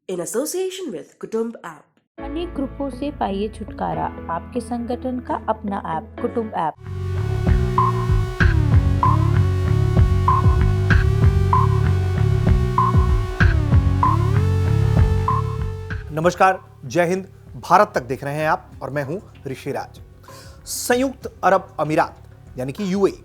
in association with Kutumb app. अनेक ग्रुपों से पाइए छुटकारा, आपके संगठन का अपना ऐप कुटुंब ऐप। नमस्कार, जय हिंद। भारत तक देख रहे हैं आप और मैं हूं ऋषिराज। संयुक्त अरब अमीरात यानी कि यूएई,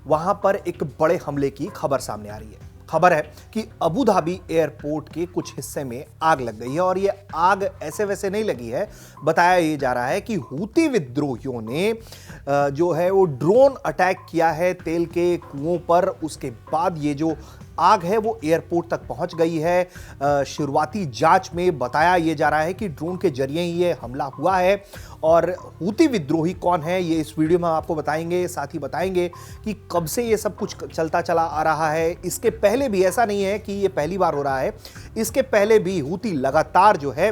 वहां पर एक बड़े हमले की खबर सामने आ रही है। खबर है कि अबू धाबी एयरपोर्ट के कुछ हिस्से में आग लग गई है और ये आग ऐसे वैसे नहीं लगी है। बताया ये जा रहा है कि हूती विद्रोहियों ने जो है वो ड्रोन अटैक किया है तेल के कुओं पर। उसके बाद ये जो आग है वो एयरपोर्ट तक पहुंच गई है। शुरुआती जांच में बताया ये जा रहा है कि ड्रोन के जरिए ही ये हमला हुआ है। और हूती विद्रोही कौन है ये इस वीडियो में हम आपको बताएंगे। साथ ही बताएंगे कि कब से ये सब कुछ चलता चला आ रहा है। इसके पहले भी ऐसा नहीं है कि ये पहली बार हो रहा है, इसके पहले भी हूती लगातार जो है,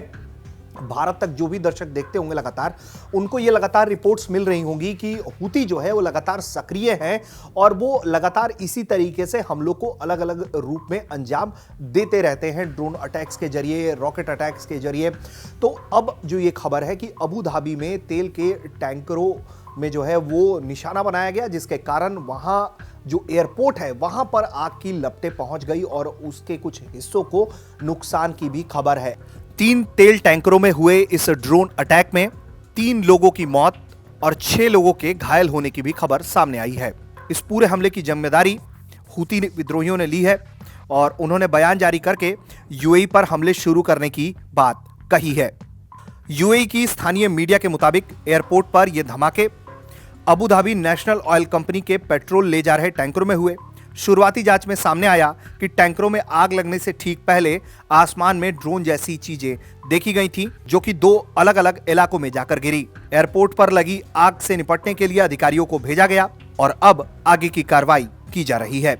भारत तक जो भी दर्शक देखते होंगे लगातार, उनको ये लगातार रिपोर्ट्स मिल रही होंगी कि हूती जो है वो लगातार सक्रिय हैं और वो लगातार इसी तरीके से हमलों को अलग अलग रूप में अंजाम देते रहते हैं, ड्रोन अटैक्स के जरिए, रॉकेट अटैक्स के जरिए। तो अब जो ये खबर है कि अबू धाबी में तेल के टैंकरों में जो है वो निशाना बनाया गया, जिसके कारण वहां जो एयरपोर्ट है वहां पर आग की लपटें पहुंच गई और उसके कुछ हिस्सों को नुकसान की भी खबर है। 3 तेल टैंकरों में हुए इस ड्रोन अटैक में 3 लोगों की मौत और 6 लोगों के घायल होने की भी खबर सामने आई है। इस पूरे हमले की जिम्मेदारी हूती विद्रोहियों ने ली है और उन्होंने बयान जारी करके यूएई पर हमले शुरू करने की बात कही है। यूएई की स्थानीय मीडिया के मुताबिक एयरपोर्ट पर यह धमाके Abu Dhabi national oil company के पेट्रोल ले जा रहे टैंकरों में हुए। शुरुआती जांच में सामने आया कि टैंकरों में आग लगने से ठीक पहले आसमान में ड्रोन जैसी चीजें देखी गई थी, जो कि 2 अलग अलग इलाकों में जाकर गिरी। एयरपोर्ट पर लगी आग से निपटने के लिए अधिकारियों को भेजा गया और अब आगे की कार्रवाई की जा रही है।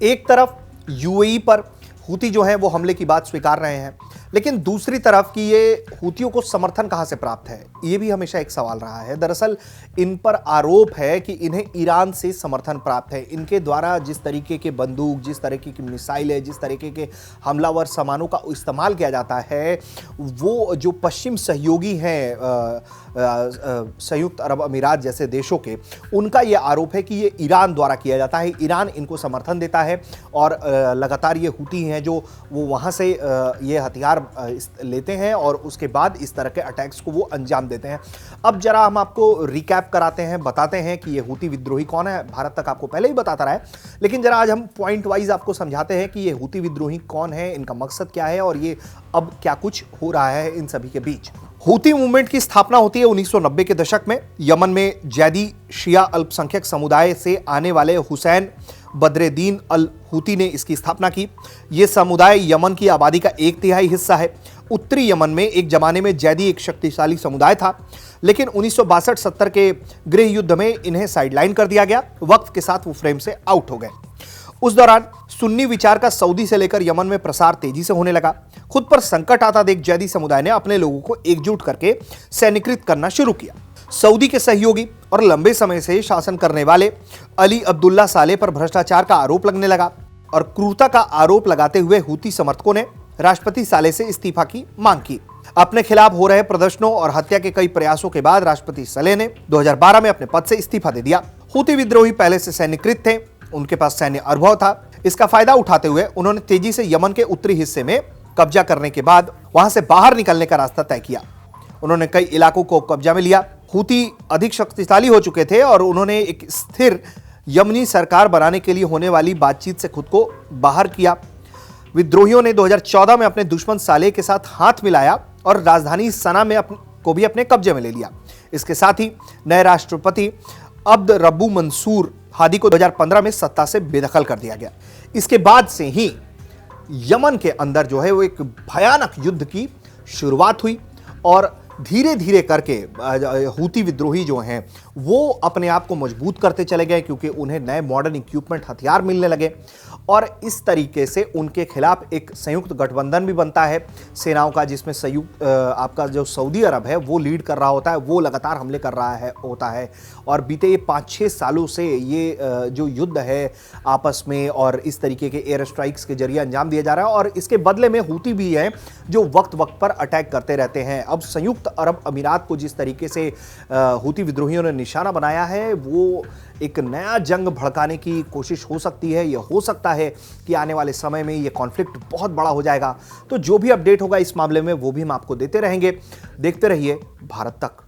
एक तरफ यूएई पर हूती जो है वो हमले की बात स्वीकार रहे हैं, लेकिन दूसरी तरफ कि ये हूतियों को समर्थन कहां से प्राप्त है, ये भी हमेशा एक सवाल रहा है। दरअसल इन पर आरोप है कि इन्हें ईरान से समर्थन प्राप्त है। इनके द्वारा जिस तरीके के बंदूक, जिस तरीके की मिसाइलें, जिस तरीके के हमलावर सामानों का इस्तेमाल किया जाता है, वो जो पश्चिम सहयोगी हैं संयुक्त अरब अमीरात जैसे देशों के, उनका ये आरोप है कि ये ईरान द्वारा किया जाता है। ईरान इनको समर्थन देता है और लगातार ये हूती हैं जो वो वहाँ से ये हथियार लेते हैं और उसके बाद इस तरह के अटैक्स को वो अंजाम देते हैं। अब जरा हम आपको रिकैप कराते हैं, बताते हैं कि ये हूती विद्रोही कौन है। भारत तक आपको पहले ही बताता रहा है, लेकिन जरा आज हम पॉइंट वाइज आपको समझाते हैं कि ये हूती विद्रोही कौन है, इनका मकसद क्या है और ये अब क्या कुछ हो रहा है इन सभी के बीच। हूती मूवमेंट की स्थापना होती है 1990 के दशक में। यमन में जैदी शिया अल्पसंख्यक समुदाय से आने वाले हुसैन बद्रेद्दीन अल हूती ने इसकी स्थापना की। यह समुदाय यमन की आबादी का 1/3 हिस्सा है। उत्तरी यमन में एक जमाने में जैदी एक शक्तिशाली समुदाय था, लेकिन 1962-70 के गृह युद्ध में इन्हें साइडलाइन कर दिया गया। वक्त के साथ वो फ्रेम से आउट हो गए। उस दौरान सुन्नी विचार का सऊदी से लेकर यमन में प्रसार तेजी से होने लगा। खुद पर संकट आता देख जैदी समुदाय ने अपने लोगों को एकजुट करके सैन्यकृत करना शुरू किया। सऊदी के सहयोगी और लंबे समय से शासन करने वाले अली अब्दुल्ला सालेह पर भ्रष्टाचार का आरोप लगने लगा और क्रूरता का आरोप लगाते हुए हूती समर्थकों ने राष्ट्रपति सालेह से इस्तीफा की मांग की। अपने खिलाफ हो रहे प्रदर्शनों और हत्या के कई प्रयासों के बाद राष्ट्रपति सालेह ने 2012 में अपने पद से इस्तीफा दे दिया। हूती विद्रोही पहले से सैन्यकृत थे, उनके पास सैन्य अनुभव था। इसका फायदा उठाते हुए उन्होंने तेजी से यमन के उत्तरी हिस्से में कब्जा करने के बाद वहां से बाहर निकलने का रास्ता तय किया। उन्होंने कई इलाकों को कब्जा में लिया। हूती अधिक शक्तिशाली हो चुके थे और उन्होंने एक स्थिर यमनी सरकार बनाने के लिए होने वाली बातचीत से खुद को बाहर किया। विद्रोहियों ने 2014 में अपने दुश्मन सालेह के साथ हाथ मिलाया और राजधानी सना में को भी अपने कब्जे में ले लिया। इसके साथ ही नए राष्ट्रपति अब्द रब्बू मंसूर हादी को 2015 में सत्ता से बेदखल कर दिया गया। इसके बाद से ही यमन के अंदर जो है वो एक भयानक युद्ध की शुरुआत हुई और धीरे धीरे करके हूती विद्रोही जो हैं वो अपने आप को मजबूत करते चले गए, क्योंकि उन्हें नए मॉडर्न इक्विपमेंट हथियार मिलने लगे और इस तरीके से उनके खिलाफ एक संयुक्त गठबंधन भी बनता है सेनाओं का, जिसमें संयुक्त आपका जो सऊदी अरब है वो लीड कर रहा होता है, वो लगातार हमले कर रहा है होता है। और बीते ये 5-6 सालों से ये जो युद्ध है आपस में और इस तरीके के एयर स्ट्राइक्स के जरिए अंजाम दिया जा रहा है, और इसके बदले में हूती भी हैं जो वक्त वक्त पर अटैक करते रहते हैं। अब संयुक्त अरब अमीरात को जिस तरीके से हूती विद्रोहियों ने निशाना बनाया है, वो एक नया जंग भड़काने की कोशिश हो सकती है। यह हो सकता है कि आने वाले समय में यह कॉन्फ्लिक्ट बहुत बड़ा हो जाएगा। तो जो भी अपडेट होगा इस मामले में वो भी हम आपको देते रहेंगे। देखते रहिए भारत तक।